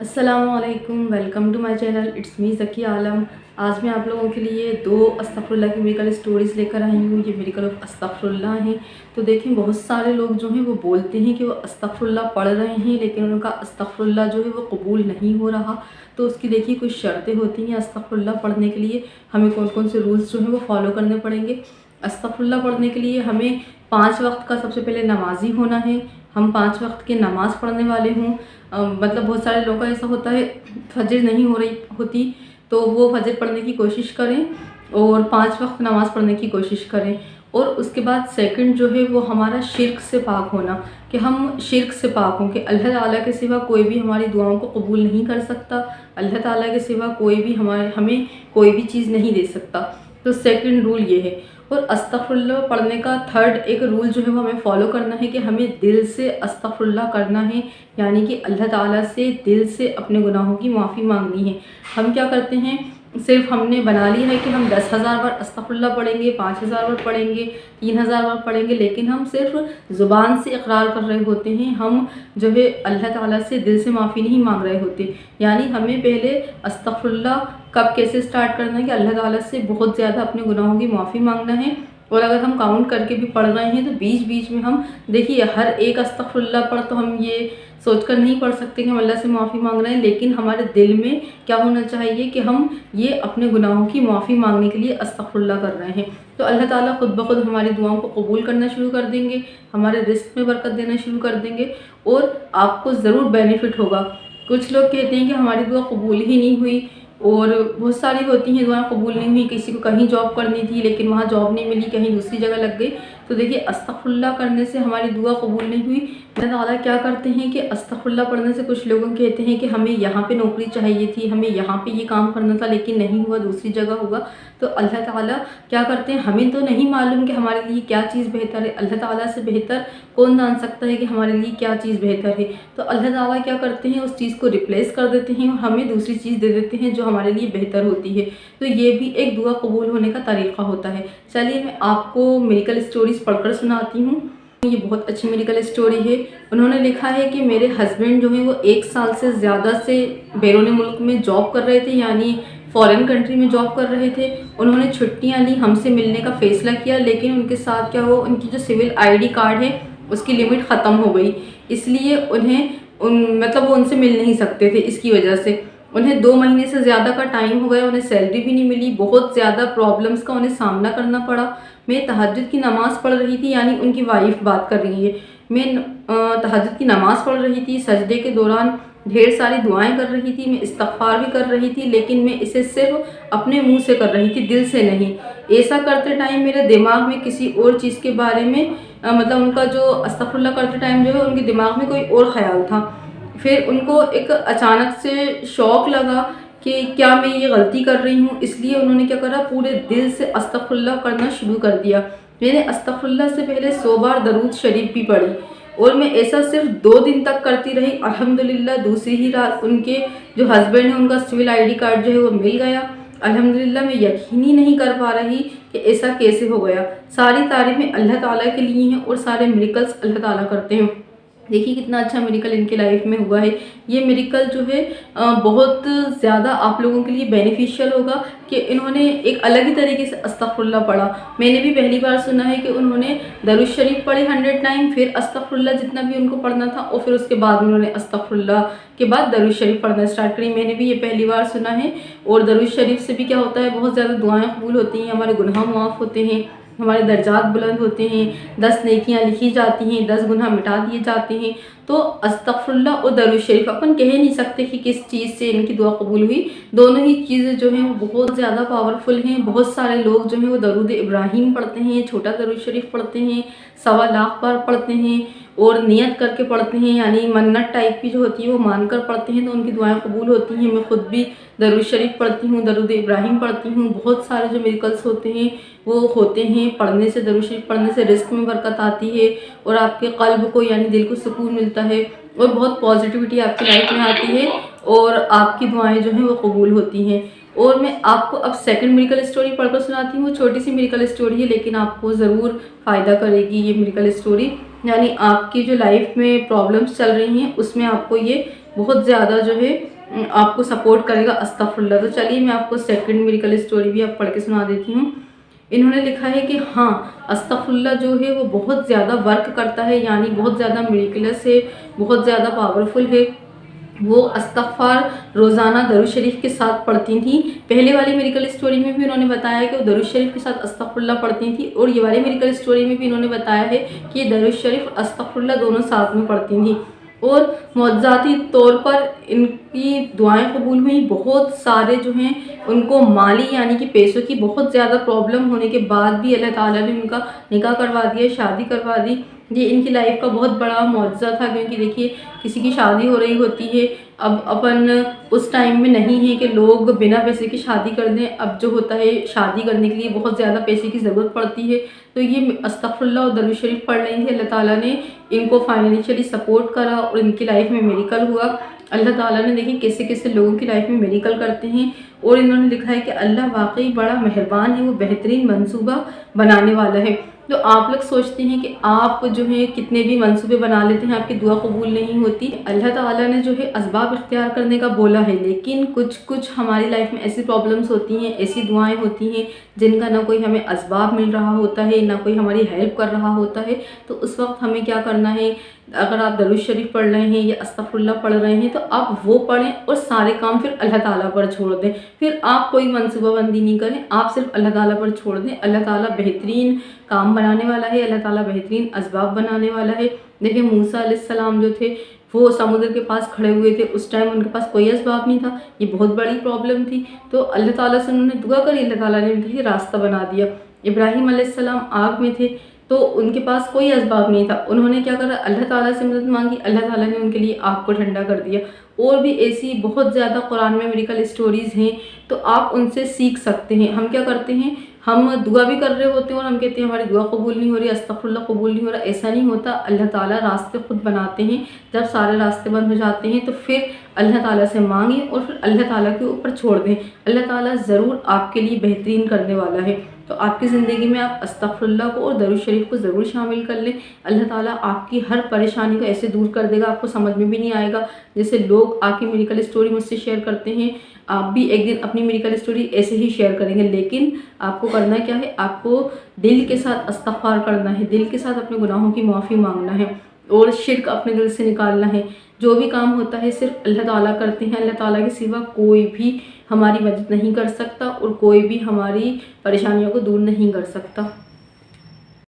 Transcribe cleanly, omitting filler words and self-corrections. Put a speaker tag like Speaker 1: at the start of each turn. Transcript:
Speaker 1: अस्सलामुअलैकुम, welcome to my channel. It's me Zaki Alam. आज मैं आप लोगों के लिए 2 अस्तगफिरुल्लाह की मिरेकल स्टोरीज़ लेकर आई हूँ। ये मिरेकल ऑफ अस्तगफिरुल्लाह हैं। तो देखें, बहुत सारे लोग जो हैं वो बोलते हैं कि वो अस्तगफिरुल्लाह पढ़ रहे हैं, लेकिन उनका अस्तगफिरुल्लाह जो है वो कबूल नहीं हो रहा। तो उसकी देखिए कुछ शर्तें होती हैं अस्तगफिरुल्लाह पढ़ने के लिए। हमें कौन कौन से रूल्स जो हैं वो फॉलो करने पड़ेंगे। अस्तगफिरुल्लाह पढ़ने के लिए हमें 5 वक्त का सबसे पहले नमाजी होना है। हम 5 वक्त की नमाज़ पढ़ने वाले हों। मतलब बहुत सारे लोगों का ऐसा होता है फजर नहीं हो रही होती, तो वो फजर पढ़ने की कोशिश करें और 5 वक्त नमाज़ पढ़ने की कोशिश करें। और उसके बाद सेकंड जो है वो हमारा शिर्क से पाक होना, कि हम शिर्क से पाक हों, कि अल्लाह ताला के सिवा कोई भी हमारी दुआओं को कबूल नहीं कर सकता। अल्लाह ताला के सिवा कोई भी हमें कोई भी चीज़ नहीं दे सकता। तो सेकंड रूल ये है। और अस्तगफिरुल्लाह पढ़ने का थर्ड एक रूल जो है वो हमें फॉलो करना है कि हमें दिल से अस्तगफिरुल्लाह करना है, यानी कि अल्लाह ताला से दिल से अपने गुनाहों की माफ़ी मांगनी है। हम क्या करते हैं, सिर्फ हमने बना लिया है कि हम 10,000 बार अस्तगफिरुल्लाह पढ़ेंगे, 5,000 बार पढ़ेंगे, 3,000 बार पढ़ेंगे, लेकिन हम सिर्फ ज़ुबान से इकरार कर रहे होते हैं। हम जो है अल्लाह ताला से दिल से माफ़ी नहीं मांग रहे होते। यानी हमें पहले अस्तगफिरुल्लाह कब कैसे स्टार्ट करना है कि अल्लाह ताला से बहुत ज़्यादा अपने गुनाहों की माफ़ी मांगना है। और अगर हम काउंट करके भी पढ़ रहे हैं तो बीच बीच में हम देखिए हर एक अस्तगफिरुल्लाह पर तो हम ये सोचकर नहीं पढ़ सकते कि हम अल्लाह से माफ़ी मांग रहे हैं, लेकिन हमारे दिल में क्या होना चाहिए कि हम ये अपने गुनाहों की माफ़ी मांगने के लिए अस्तगफिरुल्लाह कर रहे हैं। तो अल्लाह ताला खुद ब खुद हमारी दुआओं को कबूल करना शुरू कर देंगे, हमारे रिस्क में बरकत देना शुरू कर देंगे और आपको ज़रूर बेनिफिट होगा। कुछ लोग कहते हैं कि हमारी दुआ कबूल ही नहीं हुई, और बहुत सारी होती हैं दुआएं कबूल नहीं हुई। किसी को कहीं जॉब करनी थी लेकिन वहाँ जॉब नहीं मिली, कहीं दूसरी जगह लग गई। तो देखिए अस्तगफिरुल्लाह करने से हमारी दुआ कबूल नहीं हुई। अल्लाह ताला क्या करते हैं कि अस्तगफिरुल्लाह पढ़ने से कुछ लोग कहते हैं कि हमें यहाँ पे नौकरी चाहिए थी, हमें यहाँ पे ये काम करना था, लेकिन नहीं हुआ, दूसरी जगह हुआ। तो अल्लाह ताला क्या करते हैं, हमें तो नहीं मालूम कि हमारे लिए क्या चीज़ बेहतर है। अल्लाह ताला से बेहतर कौन जान सकता है कि हमारे लिए क्या चीज़ बेहतर है। तो अल्लाह ताला क्या करते हैं, उस चीज़ को रिप्लेस कर देते हैं और हमें दूसरी चीज़ दे देते हैं जो हमारे लिए बेहतर होती है। तो ये भी एक दुआ कबूल होने का तरीक़ा होता है। चलिए मैं आपको मिरेकल स्टोरीज़ पढ़कर सुनाती हूँ। ये बहुत अच्छी मिरेकल स्टोरी है। उन्होंने लिखा है कि मेरे हस्बैंड जो हैं वो 1 साल से ज़्यादा से बैरून मुल्क में जॉब कर रहे थे, यानी फॉरेन कंट्री में जॉब कर रहे थे। उन्होंने छुट्टियां ली, हमसे मिलने का फ़ैसला किया, लेकिन उनके साथ क्या हुआ, उनकी जो सिविल आईडी कार्ड है उसकी लिमिट ख़त्म हो गई। इसलिए मतलब वो उनसे मिल नहीं सकते थे। इसकी वजह से उन्हें 2 महीने से ज़्यादा का टाइम हो गया, उन्हें सैलरी भी नहीं मिली, बहुत ज़्यादा प्रॉब्लम्स का उन्हें सामना करना पड़ा। मैं तहज्जुद की नमाज़ पढ़ रही थी, यानी उनकी वाइफ बात कर रही है। मैं तहज्जुद की नमाज़ पढ़ रही थी, सजदे के दौरान ढेर सारी दुआएं कर रही थी, मैं इस्तिग़फ़ार भी कर रही थी, लेकिन मैं इसे सिर्फ अपने मुंह से कर रही थी, दिल से नहीं। ऐसा करते टाइम मेरे दिमाग में किसी और चीज़ के बारे में मतलब उनका जो अस्तग़फ़िरुल्लाह करते टाइम जो है उनके दिमाग में कोई और ख़्याल था। फिर उनको एक अचानक से शौक़ लगा कि क्या मैं ये गलती कर रही हूँ, इसलिए उन्होंने क्या करा, पूरे दिल से अस्तग़फ़िरुल्लाह करना शुरू कर दिया। मैंने अस्तग़फ़िरुल्लाह से पहले 100 बार दरूद शरीफ भी पढ़ी और मैं ऐसा सिर्फ 2 दिन तक करती रही। अल्हम्दुलिल्लाह दूसरी ही रात उनके जो हस्बैंड है उनका सिविल आईडी कार्ड जो है वो मिल गया। अल्हम्दुलिल्लाह मैं यकीन ही नहीं कर पा रही कि ऐसा कैसे हो गया। सारी तारीफ़ें अल्लाह ताला के लिए हैं और सारे मिरेकल्स अल्लाह ताला करते हैं। देखिए कितना अच्छा मिरेकल इनके लाइफ में हुआ है। ये मिरेकल जो है बहुत ज़्यादा आप लोगों के लिए बेनिफिशियल होगा कि इन्होंने एक अलग ही तरीके से अस्तग़फ़िरुल्लाह पढ़ा। मैंने भी पहली बार सुना है कि उन्होंने दरूद शरीफ पढ़ी 100 टाइम, फिर अस्तग़फ़िरुल्लाह जितना भी उनको पढ़ना था, और फिर उसके बाद उन्होंने अस्तग़फ़िरुल्लाह के बाद दरूद शरीफ पढ़ना स्टार्ट करी। मैंने भी ये पहली बार सुना है। और दरूद शरीफ से भी क्या होता है, बहुत ज़्यादा दुआएँ कबूल होती हैं, हमारे गुनाह माफ़ होते हैं, हमारे दर्जात बुलंद होते हैं, 10 नेकियां लिखी जाती हैं, 10 गुनाह मिटा दिए जाते हैं। तो अस्तग़फ़िरुल्लाह और दरूद शरीफ अपन कह नहीं सकते कि किस चीज़ से इनकी दुआ कबूल हुई। दोनों ही चीज़ें जो हैं वो बहुत ज़्यादा पावरफुल हैं। बहुत सारे लोग जो हैं वो दरूद इब्राहीम पढ़ते हैं, छोटा दरूद शरीफ पढ़ते हैं, 1.25 लाख बार पढ़ते हैं और नियत करके पढ़ते हैं, यानी मन्नत टाइप की जो होती है वो मानकर पढ़ते हैं, तो उनकी दुआएं कबूल होती हैं। मैं खुद भी दरूद शरीफ पढ़ती हूँ, दरूद इब्राहीम पढ़ती हूँ। बहुत सारे जो मिरेकल्स होते हैं वो होते हैं पढ़ने से, दरूद शरीफ पढ़ने से रिस्क में बरकत आती है और आपके क़ल्ब को यानी दिल को सुकून मिलता है और बहुत पॉजिटिविटी आपकी लाइफ में आती है और आपकी दुआएं जो हैं वो कबूल होती हैं। और मैं आपको अब सेकंड मिरेकल स्टोरी पढ़कर सुनाती हूँ। छोटी सी मिरेकल स्टोरी है, लेकिन आपको ज़रूर फ़ायदा करेगी ये मिरेकल स्टोरी, यानी आपकी जो लाइफ में प्रॉब्लम्स चल रही हैं उसमें आपको ये बहुत ज़्यादा जो है आपको सपोर्ट करेगा। अस्तगफुरुल्लाह। तो चलिए मैं आपको सेकंड मिरेकल स्टोरी भी आप पढ़ के सुना देती हूँ। इन्होंने लिखा है कि हाँ, अस्तगफुरुल्लाह जो है वो बहुत ज़्यादा वर्क करता है, यानी बहुत ज़्यादा मिरेकलस है, बहुत ज़्यादा पावरफुल है। वो इस्तग़फ़ार रोज़ाना दरूद शरीफ के साथ पढ़ती थी। पहले वाली मिरेकल स्टोरी में भी उन्होंने बताया कि वो दरूद शरीफ के साथ अस्तग़फ़ुरुल्लाह पढ़ती थी, और ये वाली मिरेकल स्टोरी में भी इन्होंने बताया है कि ये दरूद शरीफ अस्तग़फ़ुरुल्लाह दोनों साथ में पढ़ती थी, और मौजज़ाती तौर पर इनकी दुआएं कबूल हुई। बहुत सारे जो हैं उनको माली यानी कि पैसों की बहुत ज़्यादा प्रॉब्लम होने के बाद भी अल्लाह ताला ने उनका निकाह करवा दिया, शादी करवा दी। ये इनकी लाइफ का बहुत बड़ा मौजज़ा था, क्योंकि देखिए किसी की शादी हो रही होती है, अब अपन उस टाइम में नहीं है कि लोग बिना पैसे की शादी कर दें। अब जो होता है शादी करने के लिए बहुत ज़्यादा पैसे की ज़रूरत पड़ती है। तो ये अस्तग़फ़ुरुल्लाह और दरूद शरीफ पढ़ रही थी, अल्लाह ताला ने इनको फाइनेंशियली सपोर्ट करा और इनकी लाइफ में मिरेकल हुआ। अल्लाह ताला ने देखिए कैसे कैसे लोगों की लाइफ में मिरेकल करते हैं। और इन्होंने लिखा है कि अल्लाह वाकई बड़ा मेहरबान है, वो बेहतरीन मंसूबा बनाने वाला है। तो आप लोग सोचते हैं कि आप जो है कितने भी मंसूबे बना लेते हैं, आपकी दुआ कबूल नहीं होती। अल्लाह ताला ने जो है असबाब इख्तियार करने का बोला है, लेकिन कुछ कुछ हमारी लाइफ में ऐसी प्रॉब्लम्स होती हैं, ऐसी दुआएं होती हैं जिनका ना कोई हमें असबाब मिल रहा होता है, ना कोई हमारी हेल्प कर रहा होता है। तो उस वक्त हमें क्या करना है, अगर आप दरूद शरीफ पढ़ रहे हैं या अस्तग़फ़ुरुल्लाह पढ़ रहे हैं, तो आप वो पढ़ें और सारे काम फिर अल्लाह ताला पर छोड़ दें। फिर आप कोई मनसूबाबंदी नहीं करें, आप सिर्फ अल्लाह ताला पर छोड़ दें। अल्लाह ताला बेहतरीन काम बनाने वाला है, अल्लाह ताला बेहतरीन असबाब बनाने वाला है। देखिए मूसा अलैहिस्सलाम जो थे वो समुद्र के पास खड़े हुए थे, उस टाइम उनके पास कोई असबाब नहीं था, ये बहुत बड़ी प्रॉब्लम थी। तो अल्लाह ताला से उन्होंने दुआ करी, अल्लाह ताला ने उनके लिए रास्ता बना दिया। इब्राहीम अलैहिस्सलाम आग में थे, तो उनके पास कोई असबाब नहीं था, उन्होंने क्या करा, अल्लाह ताला से मदद मांगी, अल्लाह ताला ने उनके लिए आग को ठंडा कर दिया। और भी ऐसी बहुत ज़्यादा कुरान में मिरेकल स्टोरीज़ हैं, तो आप उनसे सीख सकते हैं। हम क्या करते हैं, हम दुआ भी कर रहे होते हैं और हम कहते हैं हमारी दुआ कबूल नहीं हो रही, अस्तग़फ़ुरुल्लाह कबूल नहीं हो रहा। ऐसा नहीं होता, अल्लाह ताला रास्ते खुद बनाते हैं। जब सारे रास्ते बंद हो जाते हैं तो फिर अल्लाह ताला से मांगें और फिर अल्लाह ताला के ऊपर छोड़ दें। अल्लाह ताला ज़रूर आपके लिए बेहतरीन करने वाला है। तो आपकी ज़िंदगी में आप अस्तग़फ़ुरुल्लाह को और दरूद शरीफ को ज़रूर शामिल कर लें। अल्लाह ताला आपकी हर परेशानी को ऐसे दूर कर देगा, आपको समझ में भी नहीं आएगा। जैसे लोग आके मिरेकल स्टोरी मुझसे शेयर करते हैं, आप भी एक दिन अपनी मिरेकल स्टोरी ऐसे ही शेयर करेंगे। लेकिन आपको करना क्या है, आपको दिल के साथ इस्तग़फ़ार करना है, दिल के साथ अपने गुनाहों की माफ़ी मांगना है और शिर्क अपने दिल से निकालना है। जो भी काम होता है सिर्फ अल्लाह ताला करते हैं, अल्लाह ताला के सिवा कोई भी हमारी मदद नहीं कर सकता और कोई भी हमारी परेशानियों को दूर नहीं कर सकता।